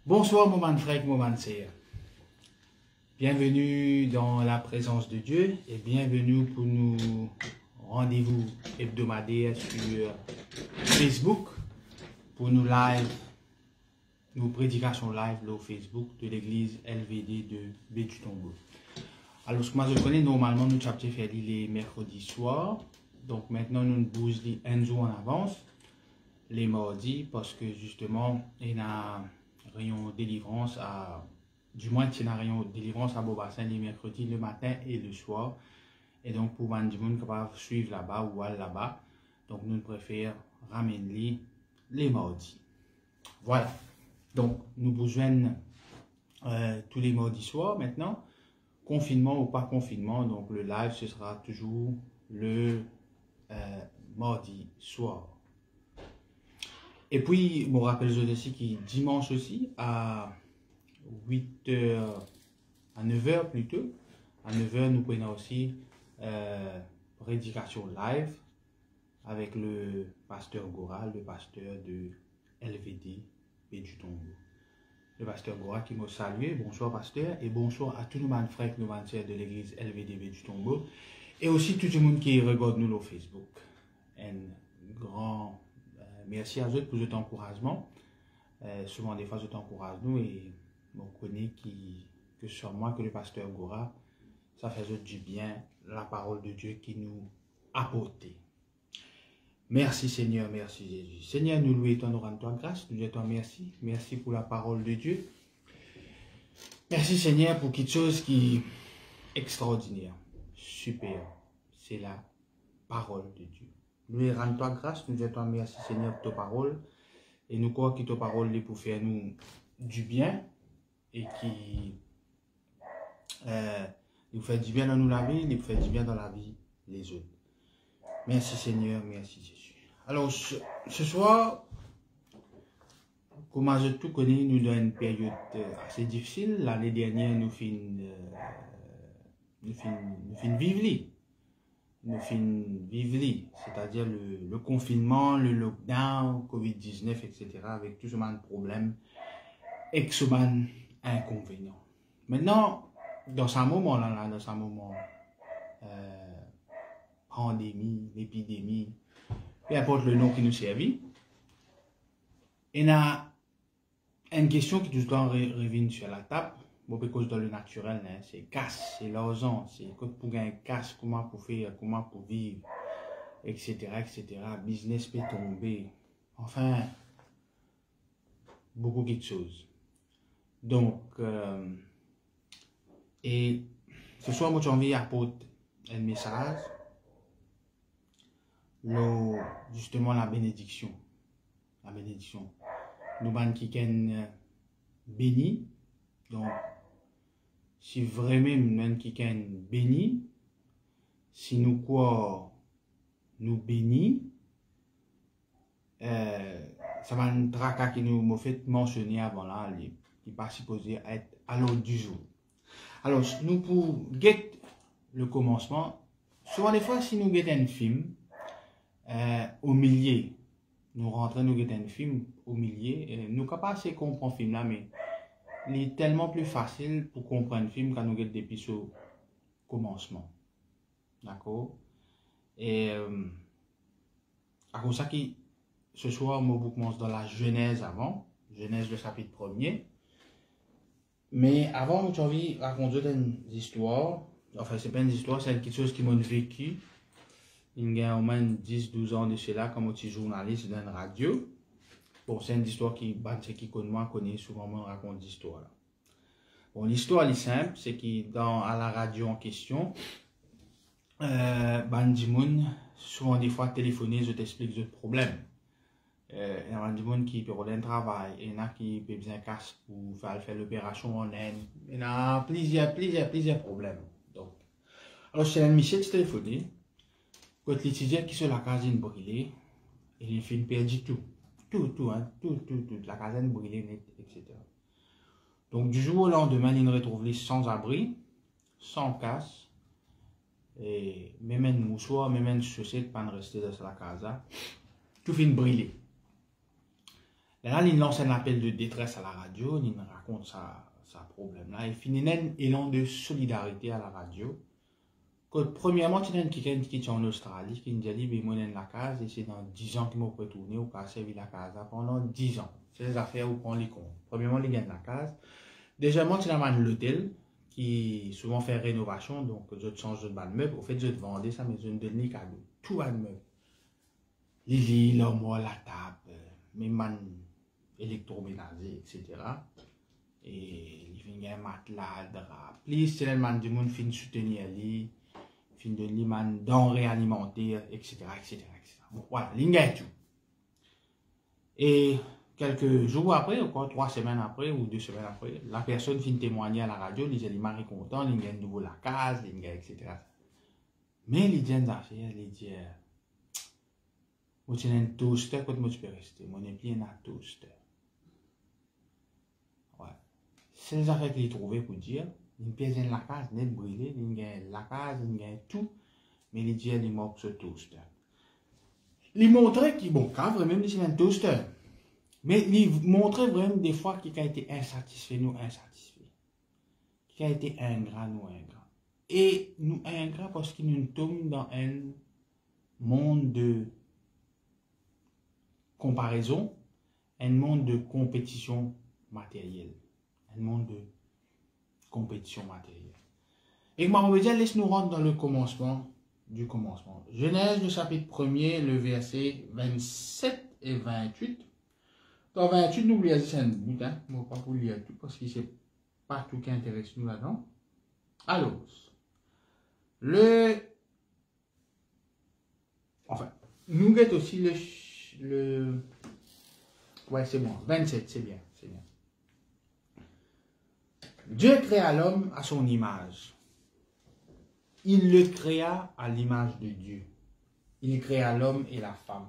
Bonsoir, mon frère, mon sœur. Bienvenue dans la présence de Dieu et bienvenue pour nos rendez-vous hebdomadaires sur Facebook pour nos live, nos prédications live sur Facebook de l'église LVD de Bétutombo. Alors, ce que moi je connais, normalement, nous avons fait les mercredis soirs. Donc maintenant, nous bougons un jour en avance, les mardis, parce que justement, il y a rayon délivrance du moins il y a rayon délivrance à Beaubassin les mercredis, le matin et le soir. Et donc pour les gens capable suivre là-bas ou aller là-bas, donc nous préférons ramener les mardis. Voilà. Donc nous besoin tous les mardis soirs maintenant, confinement ou pas confinement. Donc le live ce sera toujours le mardi soir. Et puis, je me rappelle aussi qu'il dimanche aussi, à 8h, à 9h plutôt, à 9h, nous prenons aussi prédication live avec le pasteur Gora, le pasteur de LVD Bétutombo. Le pasteur Gora qui m'a salué, bonsoir pasteur, et bonsoir à tous nos frères et nos sœurs de l'église LVD Bétutombo, et aussi tout le monde qui regarde nous sur Facebook. Un grand merci à eux pour cet encouragement. Souvent, des fois, je t'encourage nous et on connaît que ce soit moi que le pasteur Gora, ça fait du bien, la parole de Dieu qui nous a apporté. Merci Seigneur, merci Jésus. Seigneur, nous louons, nous rendons grâce, nous disons merci. Merci pour la parole de Dieu. Merci Seigneur pour quelque chose qui est extraordinaire, super. C'est la parole de Dieu. Nous rendons grâce, nous disons merci Seigneur pour ta parole. Et nous croyons que ta parole est pour faire nous du bien et qui nous fait du bien dans nous la vie, nous fait du bien dans la vie les autres. Merci Seigneur, merci Jésus. Alors ce soir, comme je tout connais, nous dans une période assez difficile. L'année dernière, nous finissons vivre. Nous finissons vivre, c'est-à-dire le confinement, le lockdown, Covid-19, etc., avec tout ce genre de problèmes et ce genre d'inconvénients. Maintenant, dans ce moment-là, dans ce moment pandémie, épidémie, peu importe le nom qui nous servit, il y a une question qui tout le temps revient sur la table. Bon, parce que dans le naturel, hein, c'est casse, c'est l'argent, c'est pour gagner casse, comment pour faire, comment pour vivre, etc., etc. Business peut tomber. Enfin, beaucoup de choses. Donc, et ce soir, moi, j'ai envie d'apporter un message, justement la bénédiction. La bénédiction. Nous, qui sont bénis, donc, si vraiment nous qui sont bénis, si nous quoi nous bénis, ça va un tracas qui nous fait mentionner avant là, qui n'est pas supposé être à l'ordre du jour. Alors, nous pour get le commencement, souvent des fois si nous get un film au milieu, nous rentrons nous get un film au milieu, nous ne pas assez comprendre le film là, mais il est tellement plus facile pour comprendre le film quand nous regardons depuis ce commencement. D'accord? Et à cause de ça, ce soir, je commence dans la Genèse avant, Genèse le chapitre 1er. Mais avant, j'ai envie de raconter une histoire. Enfin, ce n'est pas une histoire, c'est quelque chose qui m'a vécu. Il y a au moins 10-12 ans de cela, comme petit journaliste dans une radio. Bon, c'est une histoire qui connaît moi, connaît souvent, on raconte l'histoire. Bon, l'histoire est simple, c'est à la radio en question, Bandimoun, souvent des fois téléphoner, je t'explique le problème. Il y a des gens qui peuvent un travail, il y en a qui peuvent besoin de casse pour faire l'opération en Inde. Il y a plusieurs problèmes. Donc, alors, c'est un monsieur qui téléphoné, quand l'étudiant qui se la casine brûlée, il fait perdu tout. Tout, la caserne brûlée, net, etc. Donc, du jour au lendemain, il retrouve les sans abri, sans casse, et même un mouchoir, même une chaussette, pas rester dans la casa, tout finit brûlé. Là, il lance un appel de détresse à la radio, il raconte sa problème là. Il finit un élan de solidarité à la radio. Que, premièrement, il y a quelqu'un qui est en Australie, qui nous dit, mais moi, dans la case, et c'est dans 10 ans qu'il m'a retourné, ou qu'à servir la case pendant 10 ans. C'est les affaires où on prend les comptes. Premièrement, les gains de la case. Deuxièmement, tu as l'hôtel, qui souvent fait rénovation, donc je change de meuble. Au fait, je te vendais ça, mais je ne donne les cadeaux. Tout va de meuble. Les lits, l'armoire, la table, mes man électroménager, etc. Et il y a un matelas, drap. Plus, c'est le man du monde fin soutenir lui, fin de lui man denrées alimentaires, etc., etc., etc. Bon, voilà, il y a tout. Et quelques jours après, ou 3 semaines après, ou 2 semaines après, la personne fin témoigner à la radio, il dit, il est content, il y a de nouveau la case, il y a, etc. Mais il dit une affaire, il dit, moi, j'ai un toaster, quand moi, je peux rester. Moi, je n'ai plus un toaster. Ouais. C'est les affaires qu'il a trouvées pour dire, il pièce dans la case, net brûlé, il y a la case, il y a tout, mais il dit, il manque ce toaster. Il montrait qu'il, bon, quand vraiment, c'est un toaster. Mais il montrait vraiment des fois qu'il a été insatisfait, nous insatisfaits. Qu'il a été ingrat, nous ingrat. Et nous ingrat parce qu'il nous tombe dans un monde de comparaison, un monde de compétition matérielle. Un monde de compétition matérielle. Et moi, on veut dire, laisse-nous rentrer dans le commencement du commencement. Genèse, le chapitre 1er, le verset 27 et 28. Dans 28, nous voulons c'est un bout, hein. On ne va pas vous lire tout parce que c'est pas tout qui intéresse nous là-dedans. Alors, enfin, nous guette aussi ouais, c'est bon, 27, c'est bien, c'est bien. Dieu créa l'homme à son image. Il le créa à l'image de Dieu. Il créa l'homme et la femme.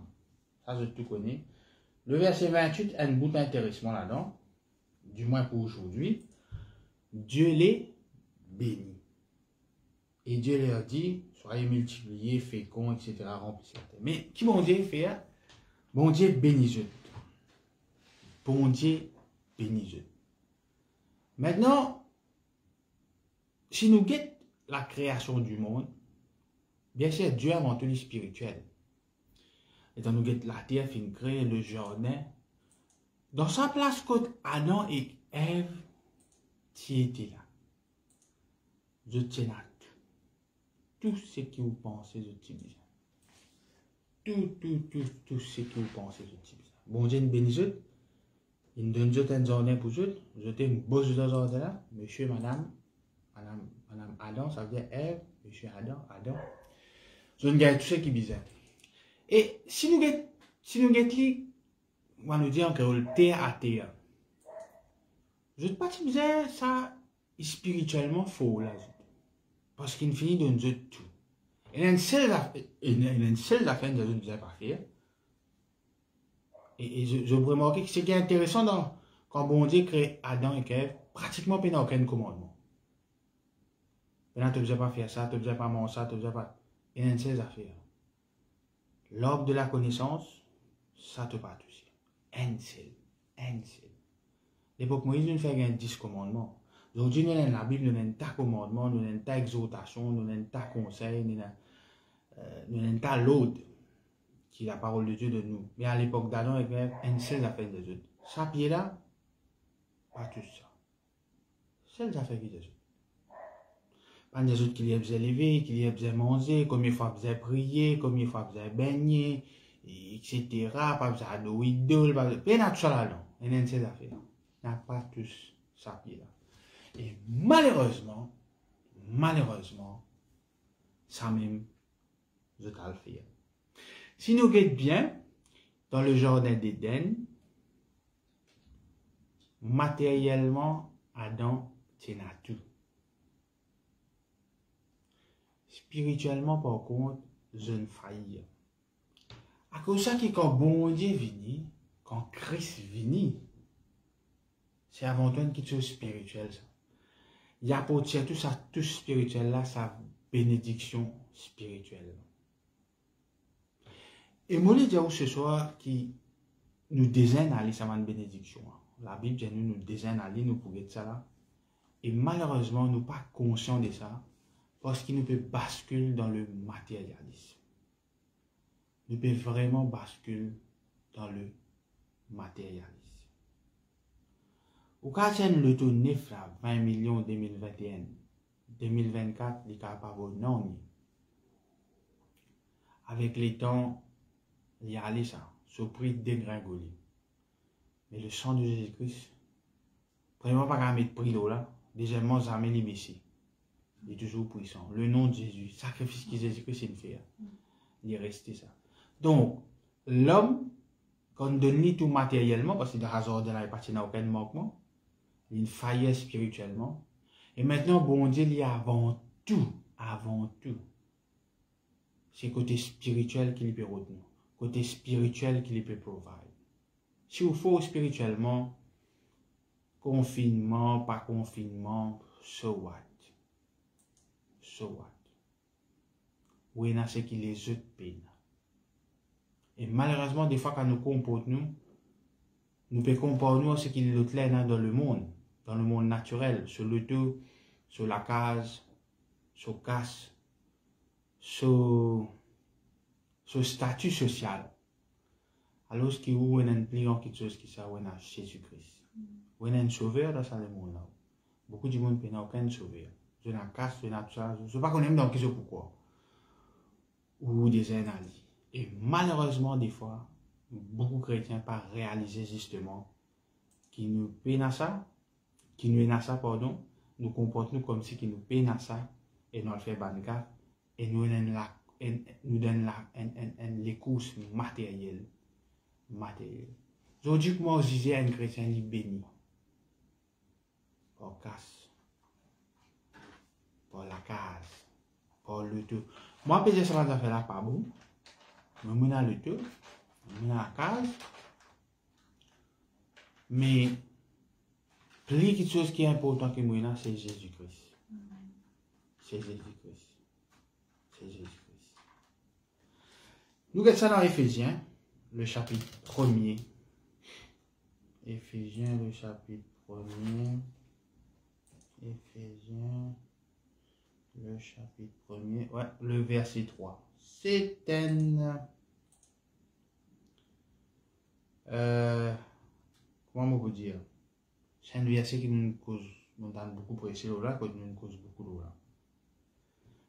Ça, je tout connais. Le verset 28 a un bout d'intéressement là-dedans, du moins pour aujourd'hui. Dieu les bénit. Et Dieu leur dit, soyez multipliés, féconds, etc., remplissez la terre. Mais qui bon Dieu fait? Bon Dieu bénit. Bon Dieu bénit. Maintenant, si nous guettons la création du monde, bien sûr, Dieu a inventé le spirituel. Et dans nous guettons la terre, fin créer le jardin. Dans sa place, quand Adam et Ève, qui étaient là, je tiens à tout. Tout ce que vous pensez, je tiens à tout ce que vous pensez, je tiens à bon Dieu, nous bénissons. Il nous donne un jardin pour eux. Je t'ai une bosse dans ce jardin là. Monsieur, madame Adam, ça veut dire Ève. Monsieur Adam. Je ne gagne tout ce qui est bizarre. Et si nous guettons, on va nous dire que le terre à terre. Je ne sais pas si bizarre, ça est spirituellement faux là. Parce qu'il finit de nous dire tout. Il y a une seule affaire que je ne sais pas faire. Et je remarque que ce qui est intéressant quand bon Dieu crée Adam et Ève, pratiquement il n'y a aucun commandement. Maintenant, tu ne faisais pas faire ça, tu ne faisais pas manger ça, tu ne faisais pas. Il y a une seule affaire. L'arbre de la connaissance, ça te pas toucher. Un seul. L'époque Moïse, nous fait 10 commandements. Aujourd'hui, nous avons la Bible, nous avons un tas de commandements, nous avons un tas d'exhortations, nous avons un tas de conseils, nous avons un tas l'autre qui est la parole de Dieu de nous. Mais à l'époque d'Adam et Ève, une seule affaire de Dieu. Ça pied là, pas tout ça. Seule affaire de Dieu. Pas des autres qui les faisaient lever, qui les faisaient manger, combien de fois faisaient prier, combien de fois faisaient baigner, etc. Pas besoin de idole, pas besoin. Il y a tout ça là-dedans. Il y a une seule affaire. Il n'y a pas tous ça pied là. Et malheureusement, ça même, je t'ai le fait. Si nous regardons bien, dans le jardin d'Éden, matériellement, Adam tient à tout. Spirituellement, par contre, je ne faillis. À cause de ça, quand bon Dieu vient, quand Christ vient, c'est avant tout une chose spirituelle. Il y a pour dire tout ça, tout spirituel là, sa bénédiction spirituelle. Et moi, je dis ce soir qui nous désigne aller ça une bénédiction. La Bible dit nous désigne aller nous pour être ça là. Et malheureusement, nous pas conscients de ça parce qu'il nous peut basculer dans le matérialisme. Nous peut vraiment basculer dans le matérialisme. Au cas où le taux neuf là, 20 millions 2021, 2024, il est capable non. Avec les temps, il y a allé ça, ce prix dégringolé. Mais le sang de Jésus-Christ, vraiment pas qu'à mettre prix là, deuxièmement, jamais les baisser. Il est toujours puissant. Le nom de Jésus, sacrifice que Jésus-Christ il fait, il est resté ça. Donc, l'homme, quand on donne tout matériellement, parce que de hasard de là, il n'y a aucun manquement, il faillit spirituellement. Et maintenant, bon Dieu, il y a avant tout, c'est côté spirituel qu'il peut retenir, côté spirituel qu'il peut provide. Si vous faut spirituellement, confinement, pas confinement, so what? So what? Oui, c'est qu'il les autres peine. Et malheureusement, des fois, quand nous comportons, nous pouvons comparer ce qu'il est là dans le monde naturel, sur le dos, sur la case, sur casse, sur statut social. Alors qu'il y a quelque chose qui ça, on a Jésus-Christ. On a un sauveur dans ce monde là. Beaucoup de monde n'a aucun sauveur. Je n'ai casse, je n'ai ça, je ne sais pas qu'on aime dans quelque chose pourquoi. Ou des analyses. Et malheureusement, des fois, beaucoup de chrétiens pas réaliser justement qu'ils nous peinent à ça, nous comportons comme si qu'ils nous peinent à ça, et nous le fait banca, et nous donnent les courses matérielles. Aujourd'hui, moi, je disais à un chrétien, il béni. Pour casse, pour la case, pour le tout. Moi, peut-être ça va faire là, pas bon. Mais on a le tout, on a la case. Mais, plus quelque chose qui est important que moi, c'est Jésus-Christ. C'est Jésus-Christ. C'est Jésus-Christ. Nous regardons ça dans Éphésiens, le chapitre 1er. Éphésiens, le chapitre 1er. Éphésiens, le chapitre 1er. Ouais, le verset 3. C'est un... comment on peut dire? C'est un verset qui nous cause beaucoup presser là, qui nous cause beaucoup là.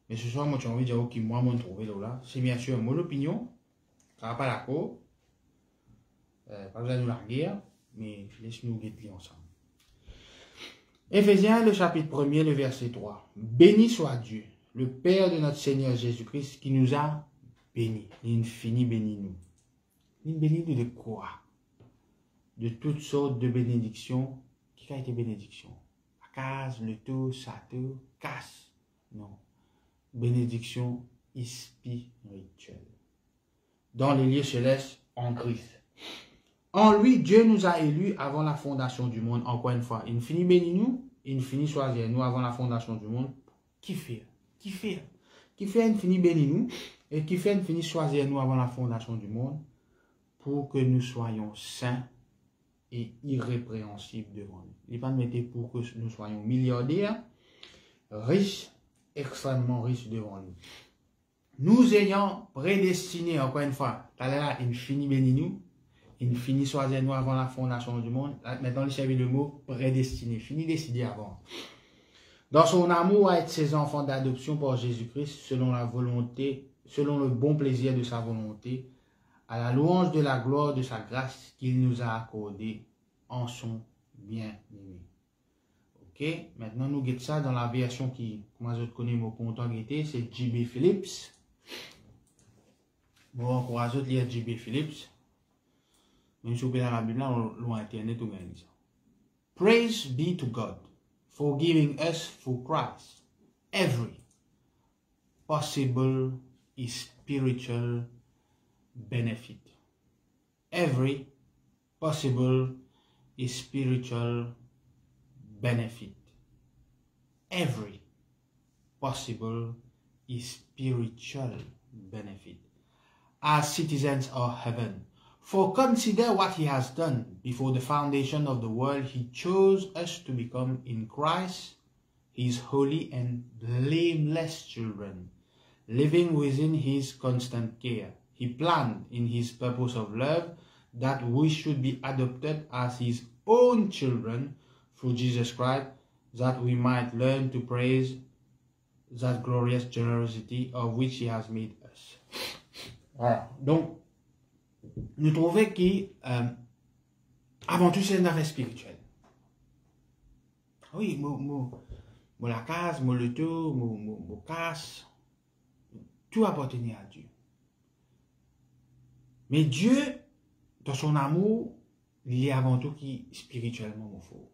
Mais ce soir, moi, j'ai envie de dire que moi, je trouve là. C'est bien sûr mon opinion. Ça va pas d'accord. Pas besoin de nous larguer, mais laisse-nous guetter ensemble. Éphésiens, le chapitre 1er, le verset 3. Béni soit Dieu, le Père de notre Seigneur Jésus-Christ, qui nous a bénis. L'infini béni nous. Il bénit nous de quoi? De toutes sortes de bénédictions. Qui a été bénédiction? La case, le tout, ça tout, casse. Non. Bénédiction spirituelle. Dans les lieux célestes en Christ. En lui, Dieu nous a élus avant la fondation du monde. Encore une fois, il finit béni nous, il finit choisir nous avant la fondation du monde. Qui fait, il finit béni nous, et qui fait, il finit choisir nous avant la fondation du monde, pour que nous soyons saints et irrépréhensibles devant lui. Il n'est pas mettre pour que nous soyons milliardaires, riches, extrêmement riches devant lui. Nous ayant prédestinés, encore une fois, là, il finit béni nous, il finit choisir nous avant la fondation du monde. Maintenant, il servait le mot prédestiné, fini décidé avant. Dans son amour à être ses enfants d'adoption par Jésus-Christ, selon la volonté, selon le bon plaisir de sa volonté, à la louange de la gloire de sa grâce qu'il nous a accordée en son bien-aimé. Ok, maintenant nous guettons ça dans la version qui, moi je connais mon content guetté, c'est J.B. Phillips. Bon, encourage à lire J.B. Phillips. Même si vous pouvez dans la Bible, on internet ou bien ça. Praise be to God for giving us through Christ every possible spiritual benefit. Every possible spiritual benefit. Every possible spiritual benefit. As citizens of heaven, For consider what he has done. Before the foundation of the world, he chose us to become in Christ his holy and blameless children, living within his constant care. He planned in his purpose of love that we should be adopted as his own children through Jesus Christ, that we might learn to praise that glorious generosity of which he has made us. Voilà. Donc, nous trouvons que, avant tout, c'est une affaire spirituelle. Oui, moi la case, moi le tout, moi casse, tout appartenait à Dieu. Mais Dieu, dans son amour, il est avant tout qui spirituellement mon faux.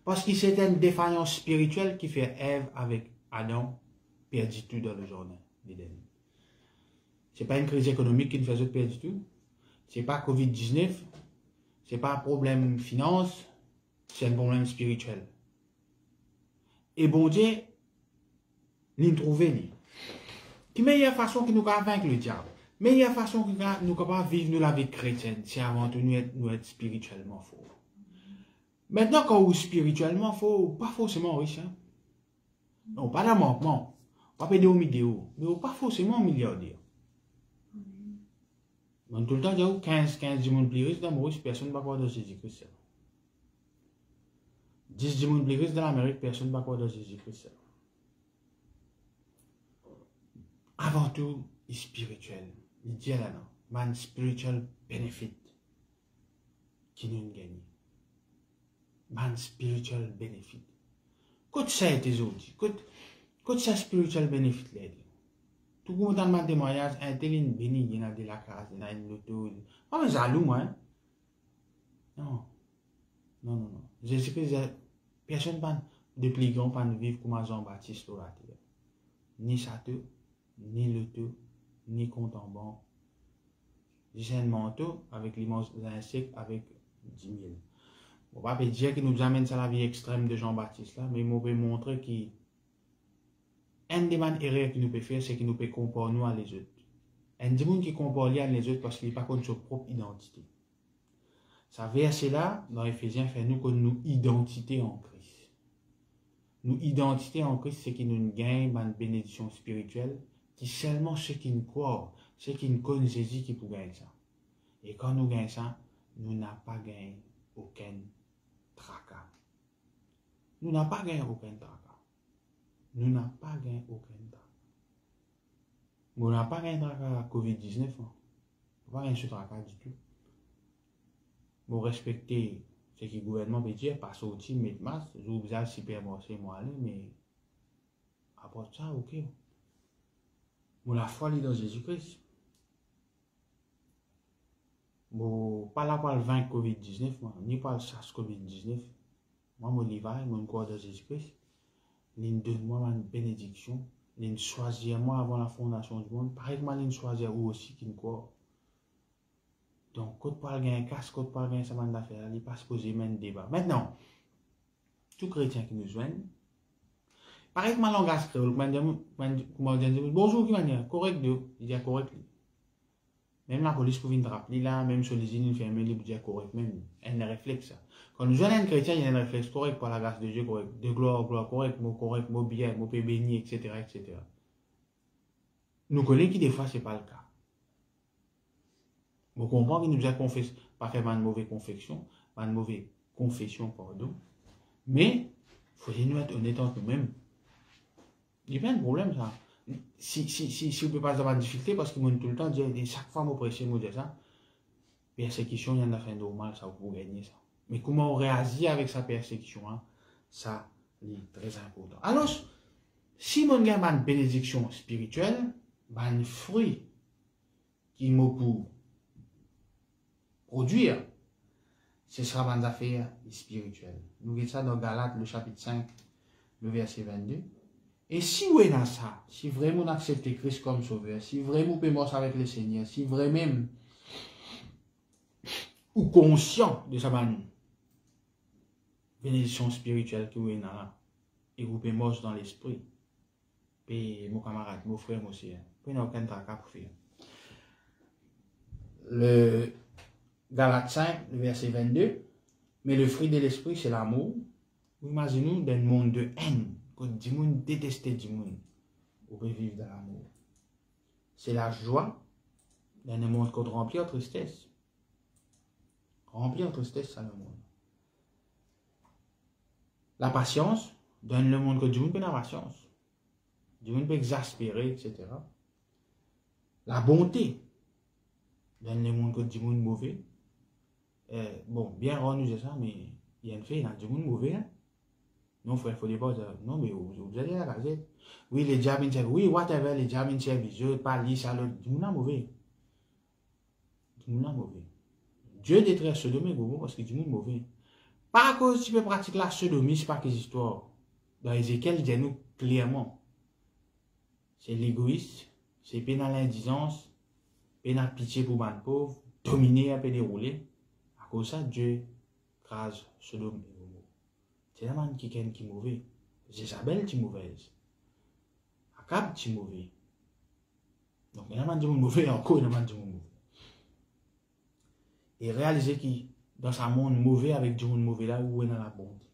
Parce que c'était une défaillance spirituelle qui fait Ève avec Adam perdu tout dans le jardin d'Éden. Ce n'est pas une crise économique qui nous fait perdre tout. Ce n'est pas COVID-19. Ce n'est pas un problème finance. C'est un problème spirituel. Et bon Dieu, nous trouvons. La meilleure façon que nous avons vaincre le diable, la meilleure façon que nous avons vivre la vie chrétienne, c'est avant tout nous être spirituellement fort. Maintenant, quand vous spirituellement fort, pas forcément riche. Hein? Non, pas d'un manquement. Pas payer au milieu, mais pas forcément milliardaire. Donc, tout le temps, il y a 15 du monde plus riche dans Maurice, personne ne va croire dans Jésus-Christ. 10 du monde plus riche dans l'Amérique, personne ne va croire dans Jésus-Christ. Avant tout, il est spirituel. Il dit là, non, man spiritual benefit qui nous gagne. Man spiritual benefit. Quand ça est tes outils, quand ça spiritual benefit là, tout le monde dans le témoignage, un tel béni, il y a de la case, il y a une loto. Pas mais jaloux, moi. Hein? Non. Jésus-Christ, personne de plus grand pas vivre comme Jean-Baptiste sur la terre. Ni château, ni loto, ni compte en banque. J'ai un manteau avec l'immense insecte avec 10 000. On va pas dire qu'il nous amène à la vie extrême de Jean-Baptiste là, mais on peut montrer qu'il un des erreurs qu'il nous peut faire, c'est qu'il nous peut comparer nous à les autres. Un des gens qui compare les autres parce qu'il n'est pas contre sa propre identité. Ça verset là, dans Éphésiens, fait nous comme nous identité en Christ. Nous identité en Christ, c'est qu'il nous gagne une bénédiction spirituelle, qui seulement ceux qui nous croient, ceux qui nous connaissent Jésus qui peuvent gagner ça. Et quand nous gagnons ça, nous n'avons pas gagné aucun tracas. Nous n'avons pas gagné aucun tracas. Nous n'avons pas gagné aucun tracas. Nous n'avons pas gagné tracas à COVID-19. Nous n'avons pas gagné ce tracas du tout. Nous respectons ce que le gouvernement peut dire, pas sortir, mettre masque, je vous ai supermarché, moi aller, mais à part ça, ok. Nous la foi dans Jésus-Christ. Nous pas là pour le vaincre COVID-19, ni pour le chasse COVID-19. Moi, je vais, je crois dans Jésus-Christ. Il donne-moi une bénédiction. Il choisit moi avant la fondation du monde. Pareil que moi, il choisit vous aussi qui me croit. Donc, quand on parle d'un casse, quand on parle d'un saman d'affaires, il n'est pas supposé même débat. Maintenant, tout chrétien qui nous joigne, pareil que ma langage créole, bonjour, qui m'a dit, correct, il dit correct. Même la police pour venir rappeler là, même sur les îles fermées, il dit correct, même. Un réflexe. Quand nous joignons un chrétien, il y a un réflexe correct par la grâce de Dieu, correct. De gloire, correct, mot bien, mot béni, etc., etc. Nous connaissons qui des fois, ce n'est pas le cas. Vous comprenez qu'il nous a confessé, pas faire une mauvaise confession, pardon. Mais, il faut nous être honnêtes entre nous-mêmes. Il n'y a pas de problème, ça. Si vous ne pouvez pas avoir de difficulté, parce que moi, tout le temps, chaque fois, je prêche, je dis ça, persécution, il y en a fait normal, ça, vous gagner ça. Mais comment on réagit avec sa persécution, hein, ça, c'est très important. Alors, si on a une bénédiction spirituelle, un fruit qui m'a pour produire, ce sera une affaire spirituelle. Nous voyons ça dans Galates, le chapitre 5, le verset 22. Et si vous êtes dans ça, si vraiment vous acceptez Christ comme sauveur, si vraiment vous pouvez mourir avec le Seigneur, si vraiment ou conscient de sa bénédiction spirituelle que vous êtes là, et vous pouvez mourir dans l'esprit, et mon camarade, mon frère, mon sœur, vous n'avez aucun tracas pour faire. Galates 5, le verset 22. Mais le fruit de l'esprit, c'est l'amour. Imaginez-nous dans un monde de haine, que du monde déteste du monde. Vous pouvez vivre dans l'amour. C'est la joie dans un monde qu'on remplit en tristesse. Rempli en tristesse, ça le monde. La patience donne le monde que du monde peut la patience. Du monde peut exaspérer, etc. La bonté donne le monde que du monde mauvais. Bon, bien rendu ça, mais il y a une fille, il y a du monde mauvais. Hein? Non, frère, il faut pas dire, non, mais vous allez à la gazette. Oui, les diables in service. Oui, whatever, les diables in service. Je parle, lire ça, du monde mauvais. Du monde mauvais. Dieu détruit Sodome et Gomorrhe parce que du monde mauvais. Pas à cause tu peux pratiquer la sodomie, c'est pas que histoire. Dans Ézéchiel, il dit nous clairement. C'est l'égoïsme, c'est pénal l'indigence, pénal pitié pour les pauvres, dominer un peu dérouler. À cause de ça, Dieu crase Sodome et Gomorrhe. C'est la man qui est mauvais. Jézabel qui est mauvaise. Akab qui est mauvais. Donc, il y a un man qui est mauvais, encore il y a un man qui est mauvais. Et réaliser qu'il dans ce monde mauvais avec du monde mauvais là où est dans la bonté.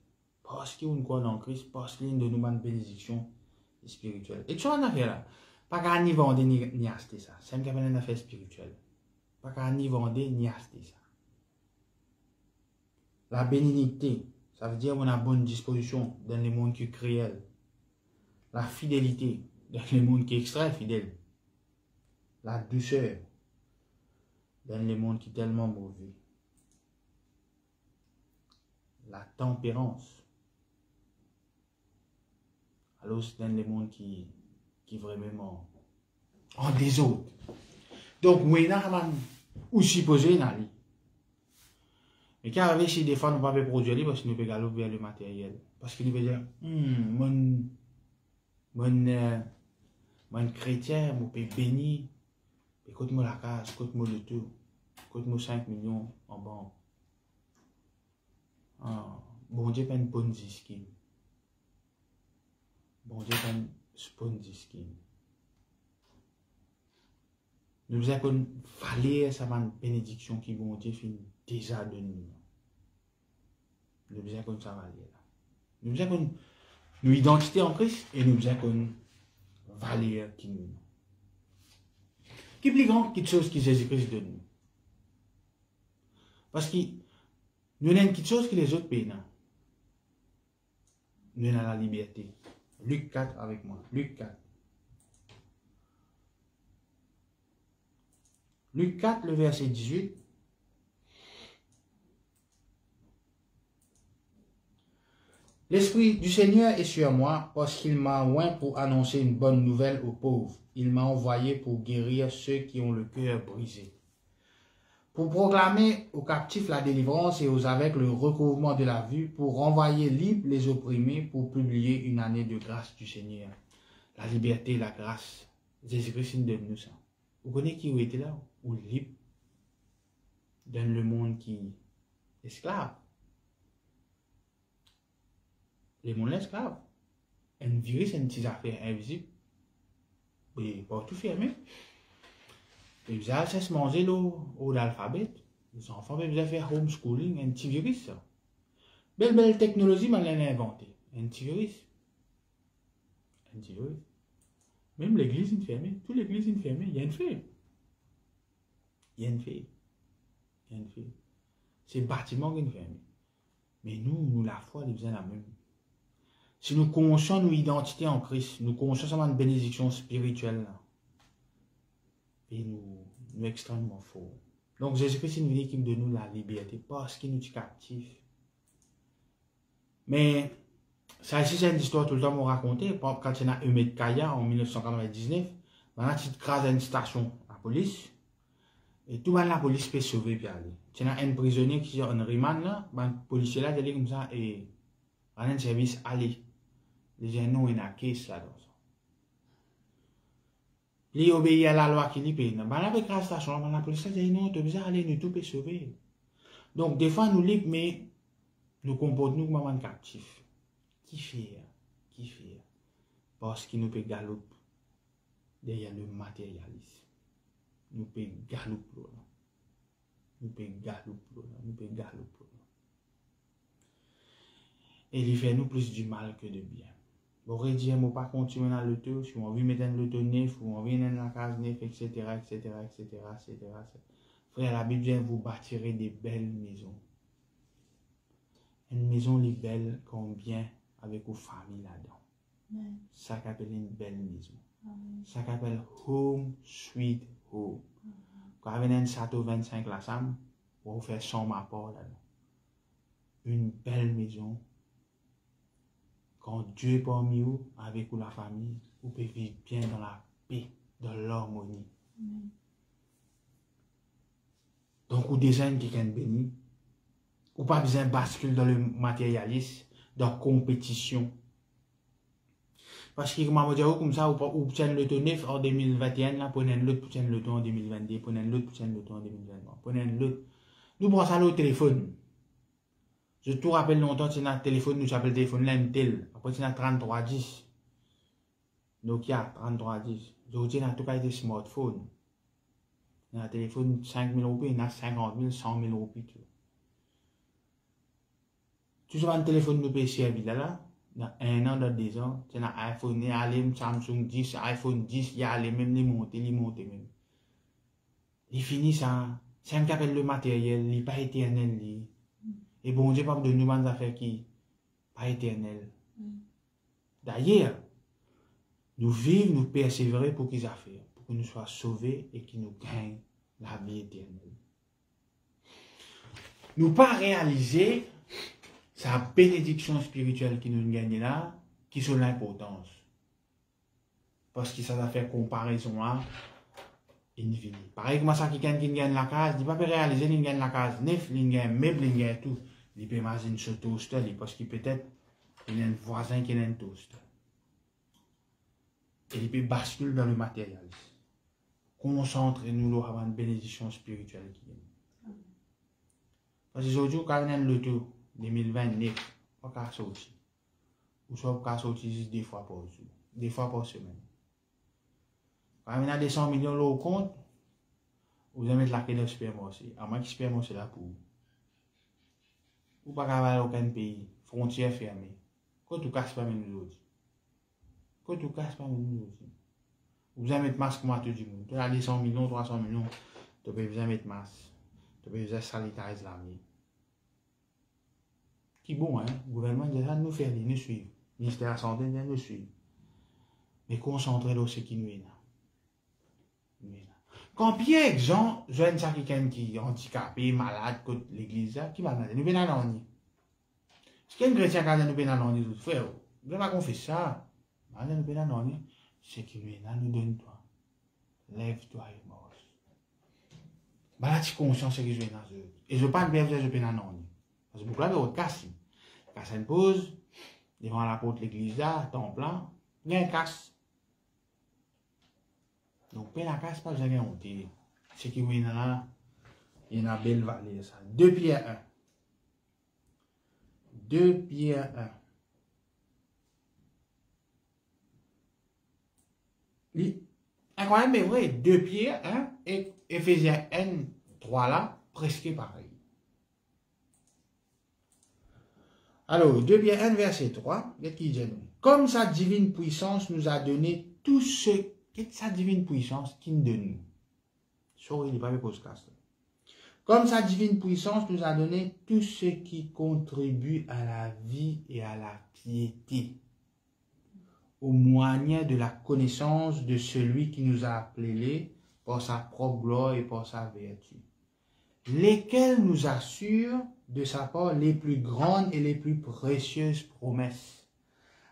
Parce qu'on croit dans Christ, parce qu'il de nous une bénédiction spirituelle. Et tu vois, en affaire là, pas qu'à ni vendre ni acheter ça. C'est une affaire spirituelle. Pas qu'à ni vendre ni acheter ça. La bénignité, ça veut dire qu'on a bonne disposition dans le monde qui est cruel. La fidélité, dans le monde qui est extra fidèle. La douceur, dans le monde qui est tellement mauvais. La tempérance. Alors c'est dans le monde qui vraiment en désordre. Donc, oui, ou supposé, Nali. Mais quand arrive chez des fois, nous ne pouvons pas produire parce que nous pouvons aller vers le matériel. Parce qu'il veut dire, mon chrétien, mon pays béni, écoute-moi la case, écoute-moi le tout, écoute-moi 5 millions en banque. Ah, bon Dieu, pas une bonne scheme. Bon Dieu, pas une bonne scheme. Nous avons valer sa bénédiction qui bon Dieu finit déjà de nous. Nous avons ça valer là. Nous avons une identité en Christ et nous avons une valeur qui nous. Qui est plus grand que chose qui Jésus-Christ de nous. Parce que nous avons quelque chose que les autres pays n'ont. Nous avons la liberté. Luc 4 avec moi. Luc 4. Luc 4, le verset 18. L'Esprit du Seigneur est sur moi parce qu'il m'a oint pour annoncer une bonne nouvelle aux pauvres. Il m'a envoyé pour guérir ceux qui ont le cœur brisé. Pour proclamer aux captifs la délivrance et aux aveugles le recouvrement de la vue, pour renvoyer libres les opprimés, pour publier une année de grâce du Seigneur. La liberté, la grâce. Jésus-Christ donne nous ça. Vous connaissez qui était là? Ou libre dans le monde qui est esclave. Les mondes esclaves. Un virus, une petite affaire invisible. Et pas tout fermé. Et vous allez se manger l'alphabet. Les enfants peuvent faire homeschooling, un petit virus. Belle technologie, mais elle a inventé. Un petit virus. Un petit virus. Même l'église est fermée. Toute l'église est fermée. Il y a une fille. Il y a une fille. Il y a une fille. C'est le bâtiment qui est fermé. Mais nous, la foi, nous faisons la même. Si nous connaissons nos identités en Christ, nous connaissons une bénédiction spirituelle. Là. Et nous extrêmement forts. Donc Jésus-Christ nous dit qu'il nous donne la liberté parce qu'il nous est captif. Mais ça ici c'est une histoire tout le temps qu'on racontait. Quand il y a eu Eumet Kaya en 1999, maintenant tu te crases à une station à la police et tout le monde la police peut sauver puis aller. Il y a un prisonnier qui est en remand là, le policier là il est comme ça et dans un service aller. Les gens n'ont une caisse là dans ça. Il obéit à la loi qui lui paye. Ben, avec la station, la police dit non, tu as aller nous tout peut sauver. Donc, des fois, nous libres, mais nous comportons comme un captif. Qui fait? Parce qu'il nous peut galoper derrière le matérialisme. Nous peut galoper. nous pouvons galoper. Et il fait nous plus du mal que de bien. Bon, redire, on ne pas continuer dans le tour, si on veut mettre le tour neuf, ou on veut mettre la case neuf, etc., etc., etc., etc. Frère, la Bible dit, vous bâtirez des belles maisons. Une maison est belle, combien, avec vos familles là-dedans. Ça s'appelle une belle maison. Ça s'appelle Home Sweet Home. Quand vous avez un château 25 la Sam, vous faites son apport là-dedans. Une belle maison. Quand Dieu est parmi vous, avec vous la famille, vous pouvez vivre bien dans la paix, dans l'harmonie. Donc, vous désirez quelqu'un de béni. Ou pas besoin de basculer dans le matérialisme, dans la compétition. Parce que, comme je dis, comme ça, vous prenez le ton 9 en 2021, là, prenez l'autre pour le ton en 2022, prenez l'autre pour le ton en 2023, prenez l'autre. Nous prenons ça au téléphone. Je te rappelle longtemps, tu as un téléphone, nous appelons le téléphone Lentel. Après, tu as 3310. Nokia 3310. Aujourd'hui, on a tout cas des smartphones. On a un téléphone 5 000 roupies, on a 50 000, 100 000 roupies. Tu as un téléphone de PC là, dans un an, dans 2 ans, tu as un iPhone, il y a les Samsung 10, iPhone 10, il y a les mêmes, les monter même. Il finit ça. C'est un qui appelle le matériel, il n'est pas éternel. Et bon Dieu, pas de nous des affaires qui pas éternelles. D'ailleurs, nous vivons, nous persévérer pour qu'ils affaires, pour que nous soyons sauvés et qu'ils nous gagnent la vie éternelle. Nous pas réaliser sa bénédiction spirituelle qui nous gagne là, qui sont l'importance. Parce que ça va faire comparaison à une vie. Pareil que ça qui gagne la case, il ne peut pas réaliser qu'il gagne la case neuf, il gagne meuble, il gagne tout. Il peut imaginer ce toaster, parce qu'il peut-être il y a un voisin qui a un toaster. Et il peut basculer dans le matérialisme. Concentrez-nous avant une bénédiction spirituelle qui est. Parce que aujourd'hui, quand on a le tour 2029, on va sortir. Ou soit on va sortir juste 2 fois par jour, 2 fois par semaine. Quand on a des 100 millions au compte, vous allez mettre la clé de supermarché. À moins que le supermarché là pour vous. Ou pas aller aucun pays, frontières fermées. Quand tu casses pas nous autres. Quand tu casses pas nous autres. Vous allez mettre masque moi tout du monde. Tu as des 100 millions, 300 millions, tu peux besoin mettre masque. Tu peux besoin sanitiser la vie. Qui bon, hein? Le gouvernement dit ça, nous faire, nous suivre. Le ministère de la Santé dit nous suivre. Mais concentrez-vous sur ce qui nous est là. Quand Pierre Jean, jeune ça quelqu'un qui est handicapé, malade, contre l'église, qui va demander, nous venons à l'année. Si quelqu'un chrétien qui a nous venons à l'année, frère, vous ne pouvez pas confesser ça. Nous venons à l'année, c'est qui nous est là, nous donne-toi. Lève-toi et marche. Bah tu conscience que je viens dans eux. Et je ne parle pas de je viens à l'année. Parce que beaucoup là, vous cassez. Cassez une pause, devant la porte de l'église là, temps plein, il y a un casse. Donc, paix la casse, pas jamais honté. C'est qui oui, là, il y a une belle vallée, ça. 2 Pierre 1. 2 Pierre 1. Incroyable, mais vrai, 2 Pierre 1 et Ephésiens 1, 3 là, presque pareil. Alors, 2 Pierre 1, verset 3, qu'est-ce qu'il dit? Comme sa divine puissance nous a donné tout ce qu'est sa divine puissance qui nous donne. Sorry, il n'est pas avec podcast. Comme sa divine puissance nous a donné tout ce qui contribue à la vie et à la piété, au moyen de la connaissance de celui qui nous a appelés par sa propre gloire et par sa vertu, lesquels nous assurent de sa part les plus grandes et les plus précieuses promesses,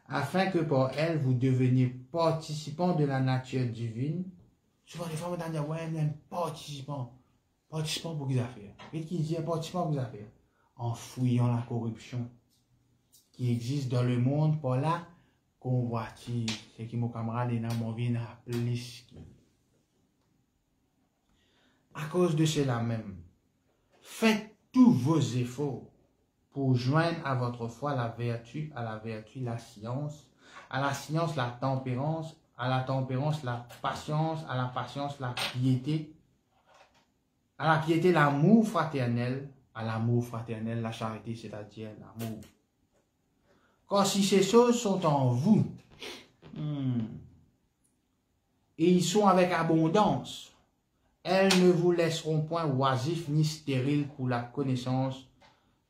afin que par elle, vous deveniez participants de la nature divine. Souvent, les femmes vont dire, ouais, mais participants. Participants pour qu'ils affaires. Et qui dit participants pour qu'ils affaires? En fouillant la corruption qui existe dans le monde par la convoitise. C'est qui mon camarade est dans mon vie à plus. À cause de cela même, faites tous vos efforts pour joindre à votre foi la vertu, à la vertu la science, à la science la tempérance, à la tempérance la patience, à la patience la piété, Alors, qui était l'amour fraternel, à l'amour fraternel, la charité, c'est-à-dire l'amour. Car si ces choses sont en vous, et ils sont avec abondance, elles ne vous laisseront point oisifs ni stériles pour la connaissance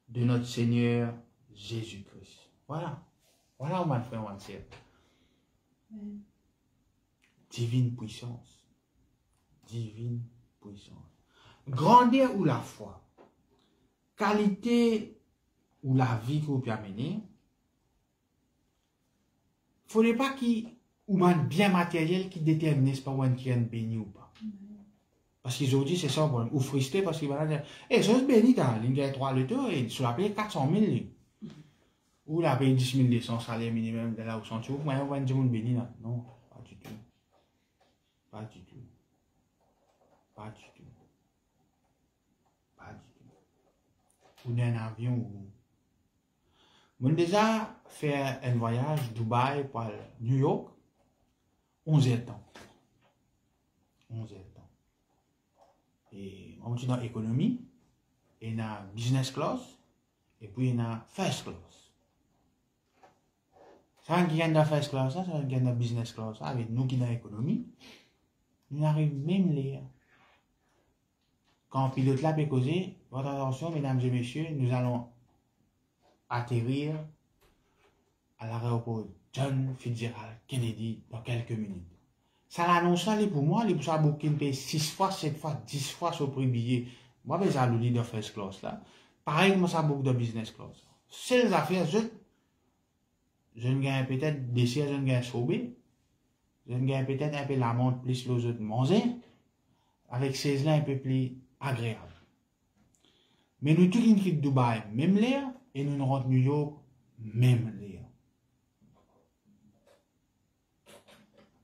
de notre Seigneur Jésus-Christ. Voilà. Voilà où ma frère, ma sœur. Divine puissance. Divine puissance. Grandeur ou la foi. Qualité ou la vie que vous pouvez amener. Il ne faudrait pas qu'il ou un bien matériel qui détermine si pas un qui est béni ou pas. Parce qu'aujourd'hui, c'est ça, ou frustré parce qu'il va dire, eh, ça c'est béni, il y a 3 litres et sur la paye 400 000. Ou la paye 10 000 sans salaire minimum de là où sont tu moi, on va dire béni là. Non, pas du tout. Pas du tout. Pas du tout. Pas du tout. Ou un avion ou. Moi, déjà fait un voyage Dubaï pour New York, 11 ans. 11 ans. Et on est dans l'économie, et il y a business class, et puis il y a first class. Ça qui est dans first class, ça qui est dans business class, avec nous qui sommes dans l'économie, nous arrivons même là. Quand le pilote là peut causer, votre attention, mesdames et messieurs, nous allons atterrir à l'aéroport John Fitzgerald Kennedy dans quelques minutes. Ça l'annonce là pour moi, les pour ça booking paye 6 fois, 7 fois, 10 fois sur le prix billet. Moi, ben, ça le de first class là. Pareil, moi, ça book de business class. C'est les affaires, je ne gagne peut-être des sièges, je ne gagne saubé. Je ne gagne peut-être un peu la montre plus les autres manger. Avec 16 là, un peu plus agréable. Mais nous, tout une fille de Dubaï, même l'air, et nous nous rentrons New York, même l'air.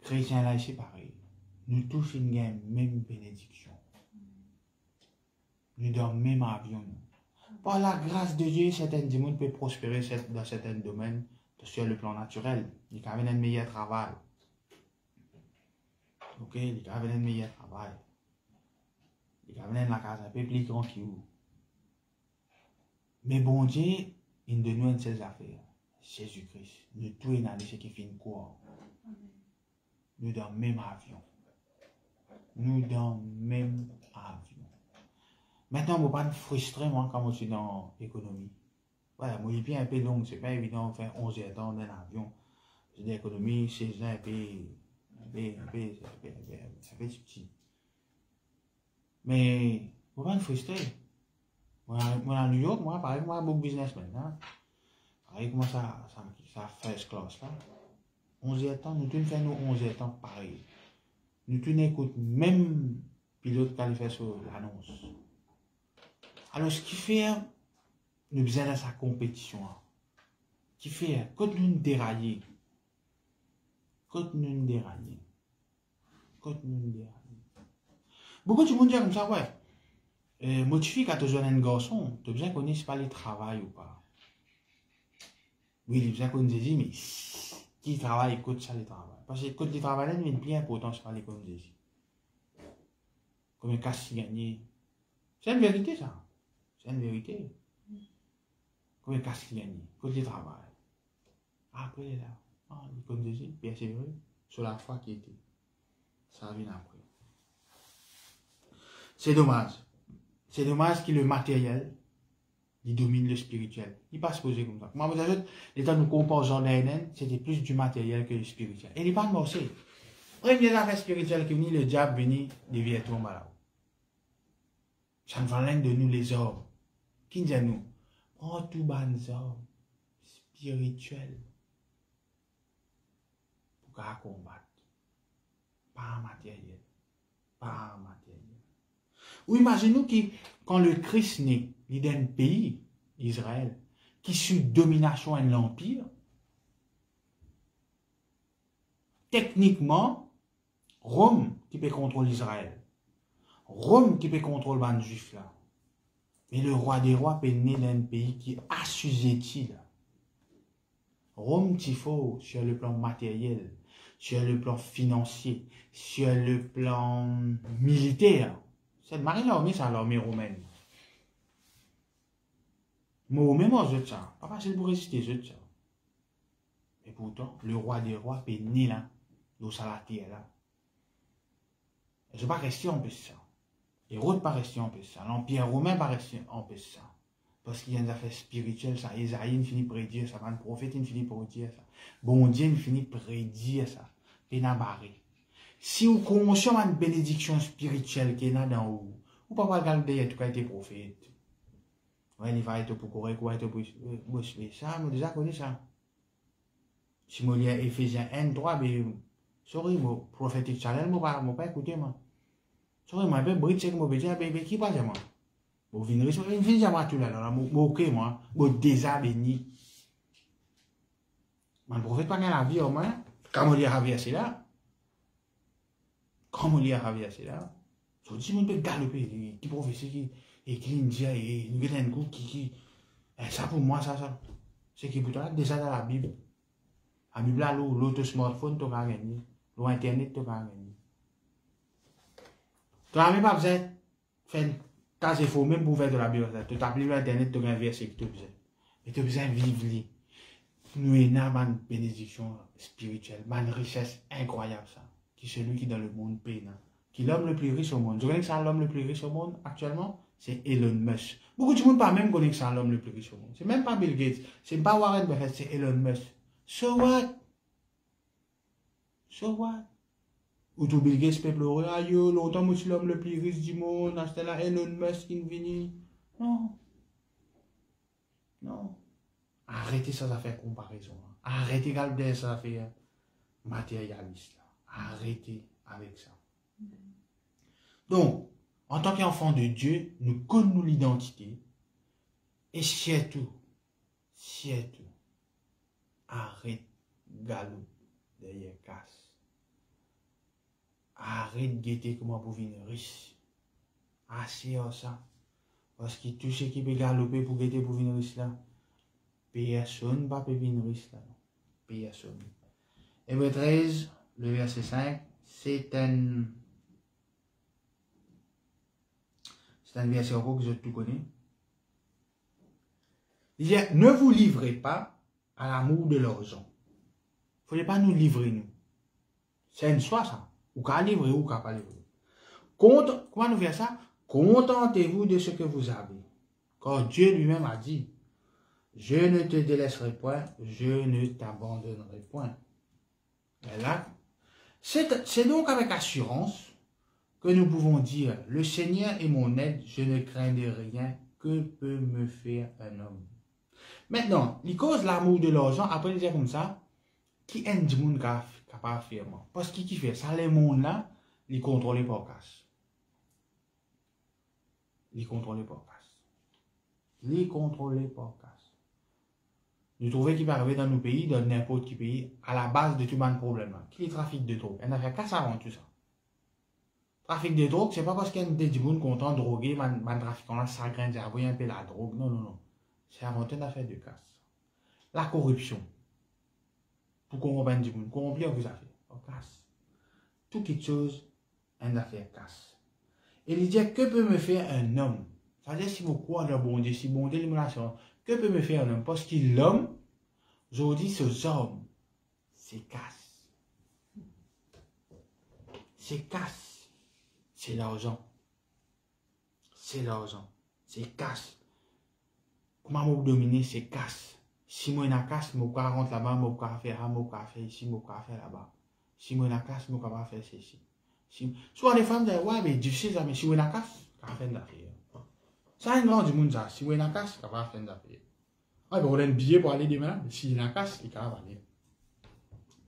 Chrétiens là, c'est pareil. Nous tous une même bénédiction. Nous dans le même avion. Par la grâce de Dieu, certains démons peuvent prospérer dans certains domaines sur le plan naturel. Ils ont un meilleur travail. Ok, ils ont un meilleur travail. Ils ont la case un peu plus tranquille. Mais bon Dieu, il nous donne ces affaires. Jésus-Christ. Nous tous une année, ce qui fait une quoi. Nous dans le même avion. Nous dans le même avion. Maintenant, je ne vais pas me frustrer, moi, quand je suis dans l'économie. Voilà, moi, j'ai bien un peu long, c'est pas évident de faire 11 heures dans un avion. C'est une économie, 16 ans, un peu petit. Mais, je ne vais pas me frustrer. Moi, à New York, moi, pareil, moi, un bon businessman, hein. Pareil, moi, ça first class, là. 11 heures, nous tous faisons 11 heures, pareil. Nous tous n'écoutons même pilote qui a fait sur l'annonce. Alors, ce qui fait, nous besoin de sa compétition. Qui fait, quand nous déraillons, beaucoup de monde dit comme ça, ouais. Motivé quand tu es un garçon, tu as besoin qu'on connaisse pas le travail ou pas. Oui, il a besoin qu'on dise, mais qui travaille, écoute ça le travail. Parce que écoute le travail, il est bien important, c'est pas les comme dise. Comme un casse gagné. C'est une vérité, ça. C'est une vérité. Comme un casse gagné. Écoute le travail. Après, il est là. Ah, il comme dise, bien c'est vrai, sur la foi qui était. Ça vient après. C'est dommage. C'est dommage que le matériel, il domine le spirituel. Il ne pas se poser comme ça. Moi, vous ajoute, l'état nous compare Jordan, c'était plus du matériel que le spirituel. Et il n'est pas de morceau. Première affaire spirituelle qui vient, le diable vient devient tout malade. Ça ne va rien de nous les hommes. Qui dit à nous? Prends tout les hommes spirituels pour combattre. Pas matériel. Pas matériel. Ou imaginez-nous que quand le Christ naît, il est un pays, Israël, qui est sous domination de l'Empire, techniquement, Rome qui peut contrôler Israël. Rome qui peut contrôler les Juifs là. Mais le roi des rois peut naître dans un pays qui est assujetti là. Rome, il faut sur le plan matériel, sur le plan financier, sur le plan militaire. Cette marine l'armée, c'est l'armée romaine. Mais même aux autres, ça. Pas facile pour résister aux autres, ça. Et pourtant, le roi des rois peut né là, dans la terre là. Je ne pas rester en paix ça. Hérode pas rester en paix ça. L'Empire romain pas rester en paix ça. Parce qu'il y a une affaire spirituelle, ça. Isaïe finit par prédire ça. Le prophète finit par dire ça. Bon Dieu finit par prédire ça. Et n'a barré. Si vous consciez une bénédiction spirituelle qui est là dans vous, vous ne pouvez pas regarder tout cas été prophète. Ouais, il va être pour correct, ou être pour ça, mais déjà connu ça. Si je lis Ephésiens 1, 3, ben, sorry, mon prophétique challenge, je ne pas écouter, moi. Sorry, moi, je vais dire que je vais dire, qui passe moi? Vous venez, je vais dire, moi, tout là, ok, moi, je vais désabéni. Le prophète pas la vie, au moins, comme on lit à verset là. Comme on lit à verset là. Je dis, on peut galoper, qui prophétie, qui écrit, il dit, et nous avons un coup qui, ça pour moi, ça. C'est qui pour toi, déjà dans la Bible. La Bible là, l'autre smartphone, tu vas gagner. L'internet, tu vas gagner. Tu n'as même pas besoin de faire une case faux, même pour faire de la Bible. Tu t'as appelé l'internet, tu as un verset que tu as besoin. Mais tu as besoin de vivre. Nous avons une bénédiction spirituelle, une richesse incroyable, ça. Qui est celui qui dans le monde paye. Qui est l'homme le plus riche au monde. Je connais que c'est l'homme le plus riche au monde actuellement, c'est Elon Musk. Beaucoup de monde pas même connaît que c'est l'homme le plus riche au monde. C'est même pas Bill Gates, c'est pas Warren Buffett, c'est Elon Musk. So what? So what? Ou tout Bill Gates peut pleurer, ah yo, longtemps moi je suis l'homme le plus riche du monde, c'était là Elon Musk qui vient. Non. Non. Arrêtez ça, ça fait comparaison. Arrêtez de regarder ça, ça fait matérialiste. Arrêtez avec ça. Donc, en tant qu'enfant de Dieu, nous connaissons l'identité. Et surtout, arrête galop derrière casse. Arrête de guetter comment pour venir riche. Assez ça. Parce que tout ce qui peut galoper pour guetter pour venir riche là, personne ne peut venir riche là. Personne. Hébreux 13, le verset 5, c'est un verset que je tout connais. Il dit, ne vous livrez pas à l'amour de l'argent. Il ne faut pas nous livrer, nous. C'est une choix, ça. Ou qu'à livrer ou qu'à pas livrer. Comment nous faire ça? Contentez-vous de ce que vous avez. Car Dieu lui-même a dit, je ne te délaisserai point, je ne t'abandonnerai point. Et là, c'est donc avec assurance que nous pouvons dire, le Seigneur est mon aide, je ne crains de rien, que peut me faire un homme. Maintenant, il cause l'amour de l'argent, après il dit comme ça, qui est du monde capable de faire. Parce qu'il fait ça, les mondes là, ils contrôlent pas casse. Ils contrôlent pas casse. Ils contrôlent pas casse. Nous trouvons qu'il va arriver dans nos pays, dans n'importe quel pays, à la base de tout le problème là, qui est le trafic de drogue. On a fait casse avant tout ça. Trafic de drogue, c'est pas parce qu'il y a des gens content de droguer, man trafiquant là, ça graine, ça un peu la drogue. Non, non, non. C'est avant tout une affaire de casse. La corruption. Pour qu'on comprenne du monde. Corrompre, vous avez fait. On casse. Tout quelque chose, une affaire casse. Et il dit, que peut me faire un homme? Ça veut dire, si vous croyez dans bon Dieu, si bon Dieu l'élimination, que peut me faire un homme? Parce que l'homme, je dis, ce homme, c'est casse. C'est casse. C'est l'argent. C'est l'argent. C'est casse. Comment vous dominer, c'est casse. Si moi, je casse, je peux rentrer là-bas, je peux faire ça, je peux faire ici, je peux faire là-bas. Si moi, je casse, je peux faire ceci. Soit les femmes disent, ouais, mais difficile, mais si moi, je casse, je peux faire des affaires. Ça, c'est un grand du monde, ça. Si moi, je casse, je peux faire des affaires. Ah, ben, on a un billet pour aller demain, mais si je casse, il peut aller.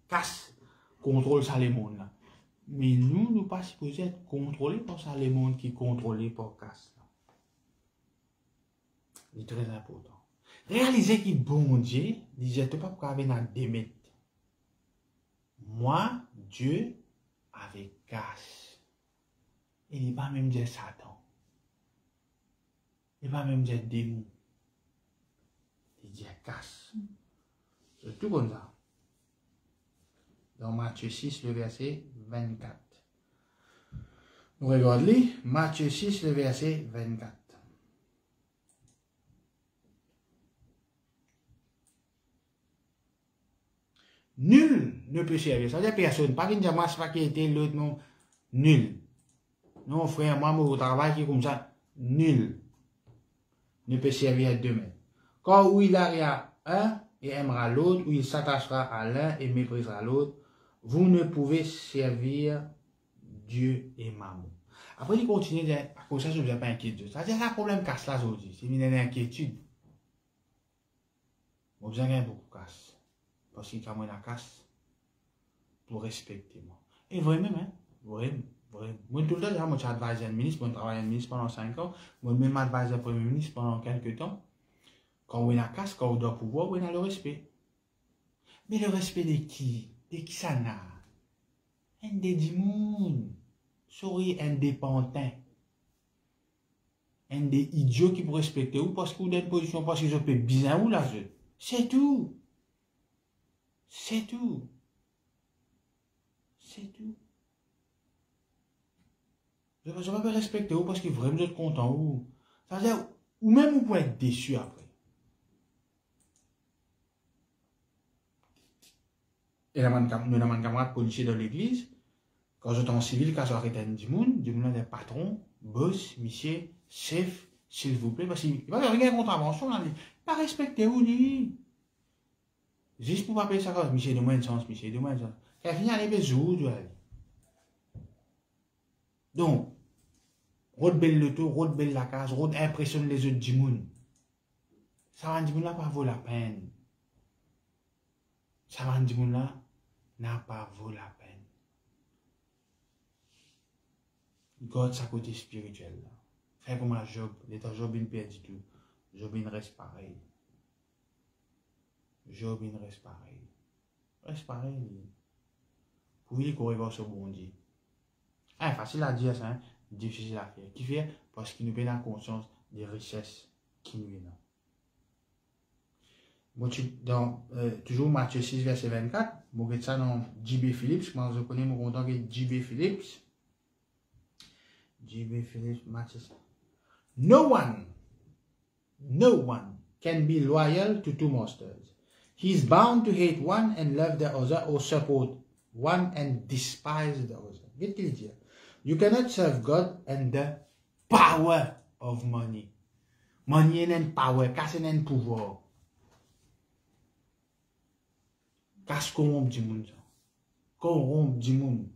Casse, contrôle ça les mondes là. Mais nous, nous pas supposés être contrôlés par ça les mondes qui contrôlent par casse. C'est très important. Réalisez que bon Dieu, disait pas pour avoir un démette. Moi, Dieu, avec casse. Il n'est pas même dire Satan. Il n'est pas même dire démon. Il dit casse. C'est tout comme ça. Dans Matthieu 6, le verset 24. Nous regardons Matthieu 6, le verset 24. Nul ne peut servir. Ça veut dire personne. Pas qu'une moi, c'est pas qui était l'autre, non. Nul. Non, frère, moi, au travail qui est comme ça. Nul ne peut servir deux mains. Quand où il arrivera un et aimera l'autre, où il s'attachera à l'un et méprisera l'autre, vous ne pouvez servir Dieu et Mammon. Après, il continue de dire, à cause de ça, je ne vous ai pas inquiété. Ça veut dire, un problème casse là aujourd'hui. C'est une inquiétude. Vous avez beaucoup de casse. Parce qu'il y a moins de casse pour respecter moi. Et vraiment, hein? Vraiment. Moi, tout le temps, j'ai advisé un ministre, je travaille un ministre pendant 5 ans. Moi, même advisé un premier ministre pendant quelques temps. Quand on a la casse, quand on doit pouvoir, on a le respect. Mais le respect de qui? De qui ça n'a? Un des dimons. Soyez indépendant. Un des idiots qui peut respecter ou parce que vous êtes en position, parce que je peux bien ou là, c'est tout. C'est tout. C'est tout. Je ne vais pas respecter vous parce que vraiment vous êtes content ou. Ça veut dire, ou même vous pouvez être déçu après. Et nous avons un camarade policier dans l'église. Quand j'étais en civil, quand j'arrêtais un dimoun est patron, boss, monsieur, chef, s'il vous plaît, parce qu'il va y avoir une contravention, il ne va pas respecter vous, lui. Juste pour ne pas payer ça, monsieur, donne-moi une chance, monsieur, donne-moi une chance. Quand il finit à aller jour, tu vas aller. Donc, route belle le tour, route belle la case, route impressionne les autres dimoun. Ça va dimoun là pas vaut la peine. Ça va dimoun là n'a pas vaut la peine. God, sa côté spirituel. Fait comme un Job, l'état Job il perd du tout. Job il reste pareil. Job il reste pareil. Reste pareil. Pour lui, qu'on revoit ce bon Dieu. Ah, facile à dire ça, hein? Difficile à faire. Qui fait? Parce qu'il nous met la conscience des richesses qui nous viennent. Bon, dans toujours Matthieu 6, verset 24, vous regardez ça dans J.B. Phillips, moi je connais mon content que J.B. Phillips. J.B. Phillips, Matthieu. No one can be loyal to two masters. He is bound to hate one and love the other, or support one and despise the other. Qu'est-ce qu'il dit? You cannot serve God and the power of money. Money and power, casse and pouvoir. Casse corrompt du monde. Corrompt du monde.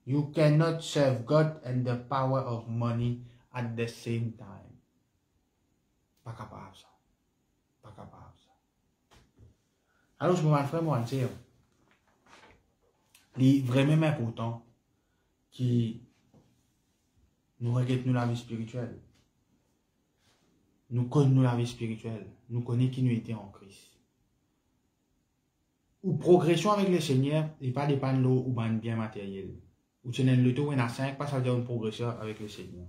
You cannot serve God and the power of money at the same time. Pas capable ça. Pas capable ça. Alors, je me rends vraiment dire, il est vraiment important que nous regardons la vie spirituelle. Nous connaissons la vie spirituelle. Nous connaissons qui nous étions en Christ. Ou progression avec le Seigneur, il pas dépendre de l'eau ou d'un bien matériel. Ou tenez le taux, on a 5, pas ça veut dire une progression avec le Seigneur.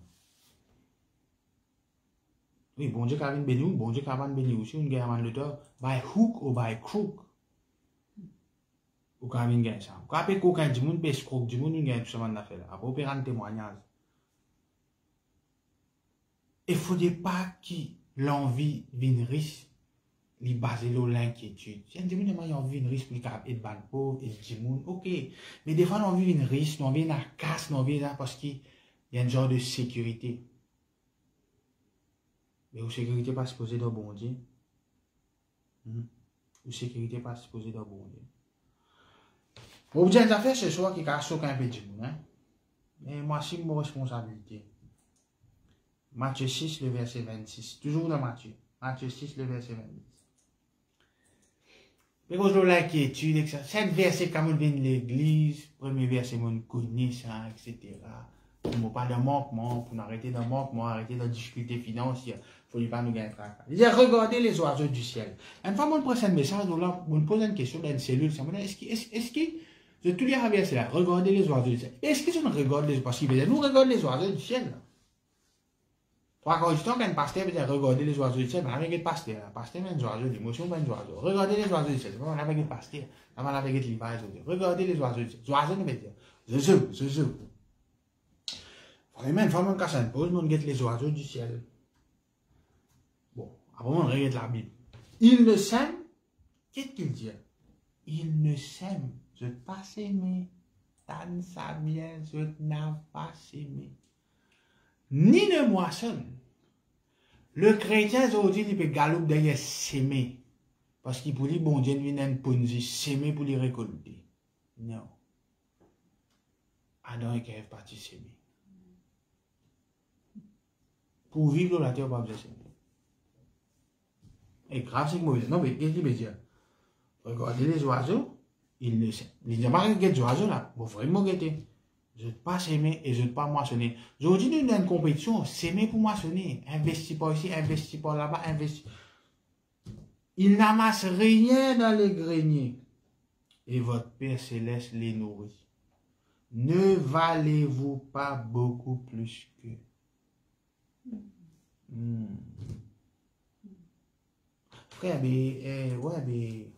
Oui, bon Dieu qui a béni, bon Dieu qui a béni aussi, on gagne le taux, by hook ou by crook. Ou quand on gagne ça. Quand on peut coquin du monde, pêche crook du monde, on gagne tout ce monde d'affaires. Après, on peut rendre témoignage. Il ne faudrait pas que l'envie vienne riche, li basé sur l'inquiétude. Si on dit que j'ai envie de risque pour être ban pauvre et du monde, ok. Mais des fois, on a envie d'une risque, on a envie d'une casse, on a envie parce qu'il y a un genre de sécurité. Mais la sécurité pas supposée d'un bon Dieu. La sécurité pas supposée d'un bon Dieu. Vous vous dites, affaire ce soir qui casse aucun peu du monde. Mais moi, c'est mon responsabilité. Matthieu 6, le verset 26. Toujours dans Matthieu. Matthieu 6, le verset 26. Mais quand je l'inquiétude, etc. 7 versets quand on vient de l'église, premier verset, on connaît ça, etc. On ne parle de manquement, pour arrêter de manquement, arrêter de difficultés financières. Il ne faut pas nous gagner tracas. Il dit, regardez les oiseaux du ciel. Une fois, on prend un message, on pose une question dans une cellule. Est-ce que, je tout lire à verset là, regardez les oiseaux du ciel. Est-ce que je ne regarde les oiseaux? Parce qu'il veut dire, nous regardons les oiseaux du ciel. Trois quarts du temps, quand un pasteur veut dire regarder les oiseaux du ciel, mais avec un pasteur, pasteur met un oiseau, l'émotion met un oiseau. Regardez les oiseaux du ciel, c'est pas avec un pasteur, ça va avec un livage. Regardez les oiseaux du ciel. Oiseau ne veut dire, je. Vraiment, une fois, on casse une pause, on regarde les oiseaux du ciel. Bon, après, on regarde la Bible. Il ne s'aime, qu'est-ce qu'il dit? Il ne s'aime, je pas s'aimer. Tan sa bien, je n'ai pas s'aimer. Ni ne moissonne. Le chrétien, aujourd'hui, il peut galoper derrière s'aimer. Parce qu'il peut dire, bon Dieu, il n'a pas s'aimer pour les récolter. Non. Adam et Ève parti s'aimer. Pour vivre dans la terre, on va besoin s'aimer. Et grave, c'est que mauvais. Non, mais qu'est-ce qu'il veut dire? Regardez les oiseaux, ils ne s'aiment. Il n'y a pas des oiseaux là. Bon, vraiment guetter. Je ne pas s'aimer et je ne pas moissonner. Aujourd'hui, nous avons une compétition. S'aimer pour moissonner. Investis par ici, investis par là-bas, investis. Ils n'amassent rien dans les greniers. Et votre Père Céleste les nourrit. Ne valez-vous pas beaucoup plus qu'eux? Frère, ouais,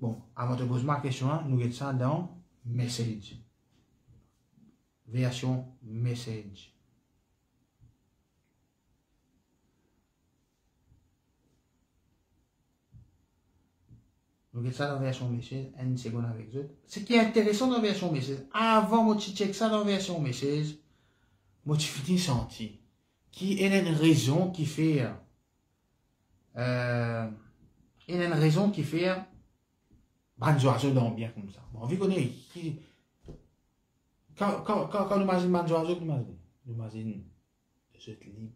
bon, avant de poser ma question, nous mettons ça dans Message. Version Message. Nous mettons ça dans version Message, une seconde avec eux. Ce qui est intéressant dans version Message, avant moi tu check ça dans version Message, moi tu finis senti. Qui est une raison qui fait il y a une raison qui fait ban oiseau dorment bien comme ça. Bon, vu qu'on est quand nous imaginons ban oiseau, nous imaginons je te libre.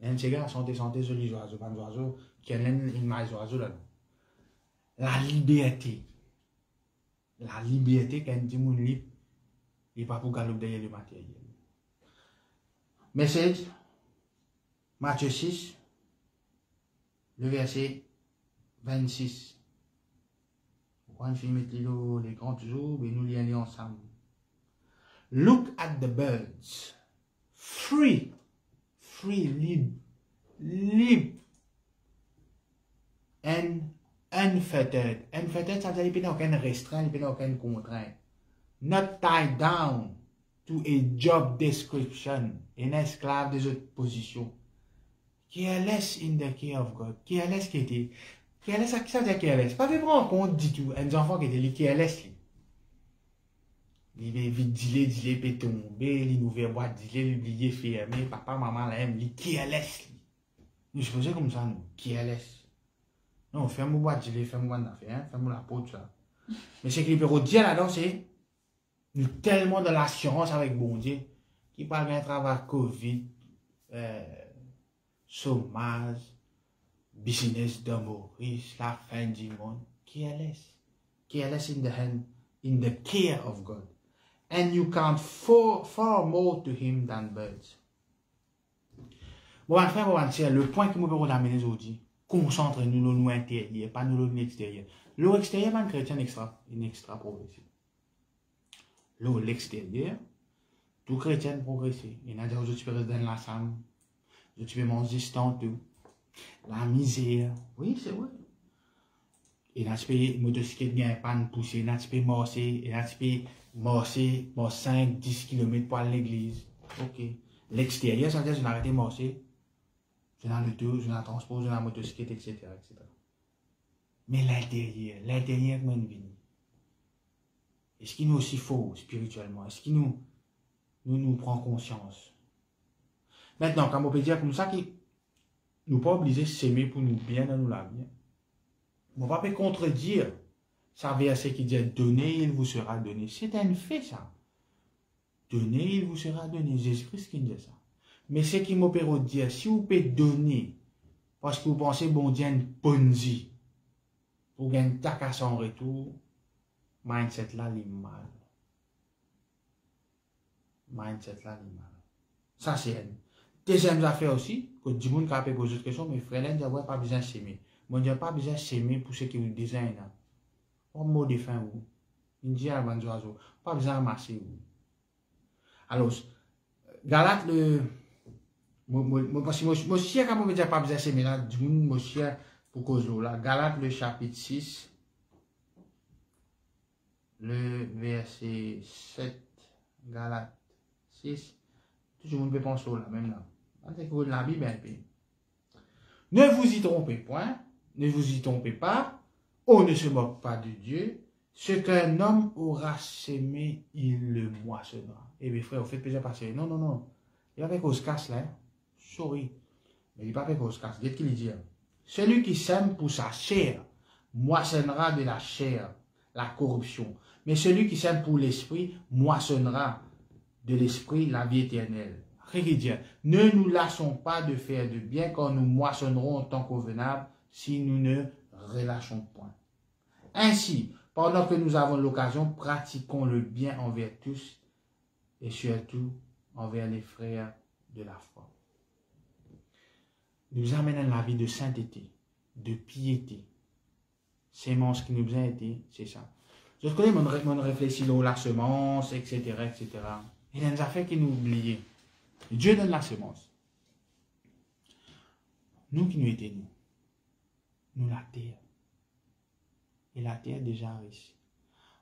Un petit gars santé joli oiseau, ban oiseau qui a une maille oiseau là. La liberté quand dit mon libre, il pas pour galoper derrière le matériel. Message Matthieu 6 le verset 26. Pourquoi je mettre les grands toujours et nous les aller ensemble. Look at the birds. Free, libre. And unfettered. Unfettered, ça veut dire qu'il n'y a aucun restreint, il n'y a aucune contrainte. Not tied down to a job description. Un esclave des autres positions. Careless in the care of God. Careless qui était. Careless, ça veut dire careless. Pas de prendre en compte du tout. Un enfant qui était careless. Il est vite dilé, peut tomber, il ouvert boîte, dilé, l'oublier, fermé, papa, maman, là, il careless. Nous, je faisais comme ça, nous. Careless. Non, ferme boîte, dilé, ferme boîte d'affaires, ferme la peau, tout ça. Mais ce qu'il peut dire là-dedans, c'est nous tellement de l'assurance avec bon Dieu, qui parle d'un travail Covid, chômage, business de Maurice, la fin du monde, careless in the care of God. And you count far more to him than birds. Bon, enfin, bon, le point que nous pouvons amener aujourd'hui, concentrez-nous dans l'eau intérieure, pas dans l'eau extérieure. L'eau extérieure, pas un chrétien extra progressif. L'eau l'extérieur, tout chrétien progressé. Il y en a déjà tu peux rester dans la salle, tu peux manger tout. La misère, oui, c'est vrai. Et là, tu peux motocyclette bien panne pousser, là, tu peux marcher, et là, tu peux marcher 5-10 km pour aller à l'église. Ok. L'extérieur, ça veut dire que je n'arrête de marcher. Je vais dans le tour, je vais dans le transport, je vais dans la motocyclette, etc. Mais l'intérieur, comment une vie? Est-ce qu'il nous aussi faux spirituellement? Est-ce qu'il nous prend conscience? Maintenant, quand on peut dire comme ça, nous pas obligés de s'aimer pour nous bien dans nous la bien. On ne va pas contredire ça verset qui dit donner, il vous sera donné. C'est un fait ça. Donner, il vous sera donné. Jésus-Christ qui dit ça. Mais ce qui m'opère dire, si vous pouvez donner, parce que vous pensez bon Dieu une bonne vie, pour gagner ta casse en retour, mindset là, il mal. Mindset là, il mal. Ça, c'est une. Deuxième affaire aussi, que du monde qui a posé cette question, mais frère, il n'y a pas besoin de s'aimer. Bon Dieu, pas besoin de s'aimer pour ceux qui vous désignent. Pas mot de fin, vous. Il dit à la bande d'oiseaux, pas besoin de marcher, vous. Alors, Galate, parce que moi, si je ne dis pas besoin de s'aimer, là, du monde, moi, si pour cause de là, Galate, le chapitre 6, le verset 7, Galate 6. Tout le monde peut penser là, même là. C'est que la Bible est épée. Ne vous y trompez point, ne vous y trompez pas, on ne se moque pas de Dieu. Ce qu'un homme aura semé, il le moissonnera. Eh bien, frère, vous faites plaisir passer. Non, non, non. Il n'y a pas cause casse là. Sorry. Mais il n'y a pas cause casse. Dites qu'il dit. Celui qui sème pour sa chair, moissonnera de la chair, la corruption. Mais celui qui sème pour l'esprit, moissonnera de l'esprit la vie éternelle. Ne nous lassons pas de faire de bien, car nous moissonnerons en temps convenable si nous ne relâchons point. Ainsi, pendant que nous avons l'occasion, pratiquons le bien envers tous et surtout envers les frères de la foi. Nous amenons la vie de sainteté, de piété. Sémence qui nous a été, c'est ça. Je connais mon réflexion sur la semence, etc., etc. Il y a des affaires qui nous oublient. Dieu donne la semence. Nous qui nous étions, nous la terre. Et la terre déjà riche.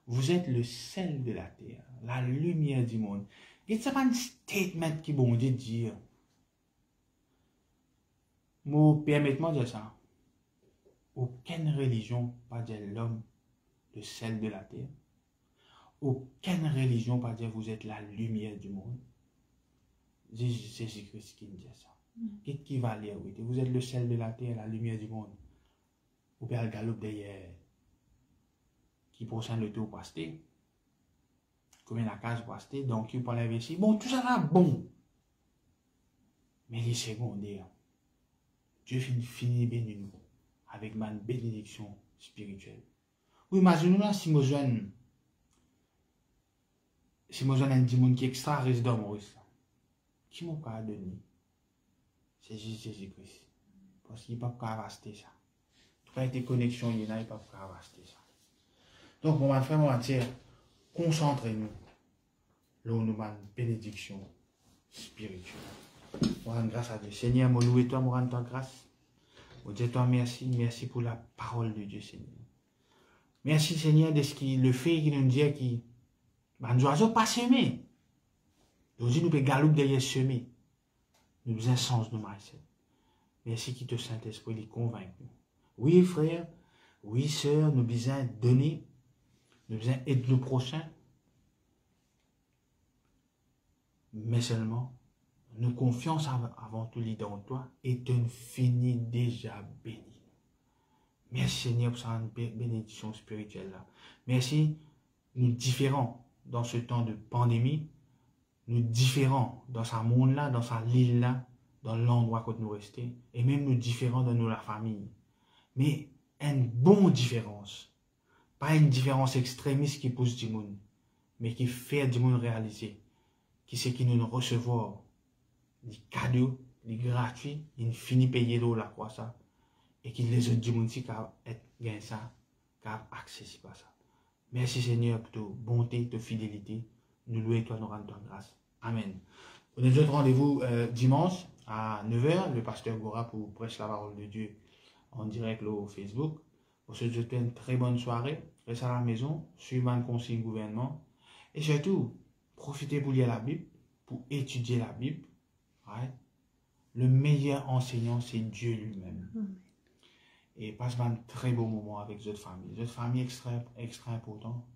Vous êtes le sel de la terre, la lumière du monde. Et ce n'est pas un statement qui bon Dieu dire. Moi, permettez-moi de dire ça. Aucune religion pas dire l'homme le sel de la terre. Aucune religion pas dire vous êtes la lumière du monde. Jésus-Christ qui me dit ça. Qu'est-ce qui va lire? Vous êtes le sel de la terre, la lumière du monde. Ou bien le galop derrière. Qui procède le tour pasté. Comme la case pasté. Donc, il parle ici. Bon, tout ça là, bon. Mais les secondaires. Dieu finit bien de nous. Avec ma bénédiction spirituelle. Oui, imaginez-nous là, si moi jeune un démon qui est extra résident Maurice. Qui m'a pas donné? C'est Jésus-Christ. Parce qu'il ne peut pas rester ça. Tout été connexion, il n'a pas pas rester ça. Donc, mon frère, mon entier, concentrez-nous. Là, nous avons une bénédiction spirituelle. Moi, rends grâce à Dieu. Seigneur, moi, louer toi, moi, rends toi grâce. Moi, dis toi merci. Merci pour la parole de Dieu, Seigneur. Merci, Seigneur, de ce qui le fait qui nous dit qui. Nous oiseaux pas semer. Aujourd'hui, nous pouvons galoper derrière semer. Nous avons un sens de mindset. Merci qui te Saint-Esprit les convainc. Oui, frère, oui, sœur, nous besoin donner, nous besoin aider le prochain. Mais seulement, nous confions avant tout dans toi et te finis déjà béni. Merci Seigneur pour cette bénédiction spirituelle là. Merci, nous différents dans ce temps de pandémie. Nous différents dans ce monde-là, dans sa l'île-là, dans l'endroit où nous restons, et même nous différents dans la famille. Mais une bonne différence, pas une différence extrémiste qui pousse du monde, mais qui fait du monde réaliser, qui c'est qui nous recevoir des cadeaux, des gratuits, il finit payer l'eau là quoi ça, et qui les autres du monde qui a gagné ça, qui a accessible à ça. Merci Seigneur pour ta bonté, ta fidélité. Nous louons toi, nous rendons grâce. Amen. On a notre rendez-vous dimanche à 9h, le pasteur Gora pour prêcher la parole de Dieu en direct au Facebook. Pour se souhaiter une très bonne soirée. Restez à la maison, suivez le conseil du gouvernement. Et surtout, profitez pour lire la Bible, pour étudier la Bible. Ouais. Le meilleur enseignant, c'est Dieu lui-même. Et passez un très beau moment avec votre famille. Votre famille est extra important.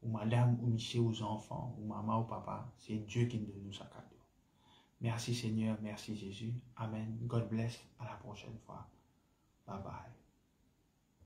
Ou madame, ou monsieur, aux enfants, ou maman, ou papa. C'est Dieu qui nous donne sa cadeau. Merci Seigneur, merci Jésus. Amen. God bless. À la prochaine fois. Bye bye.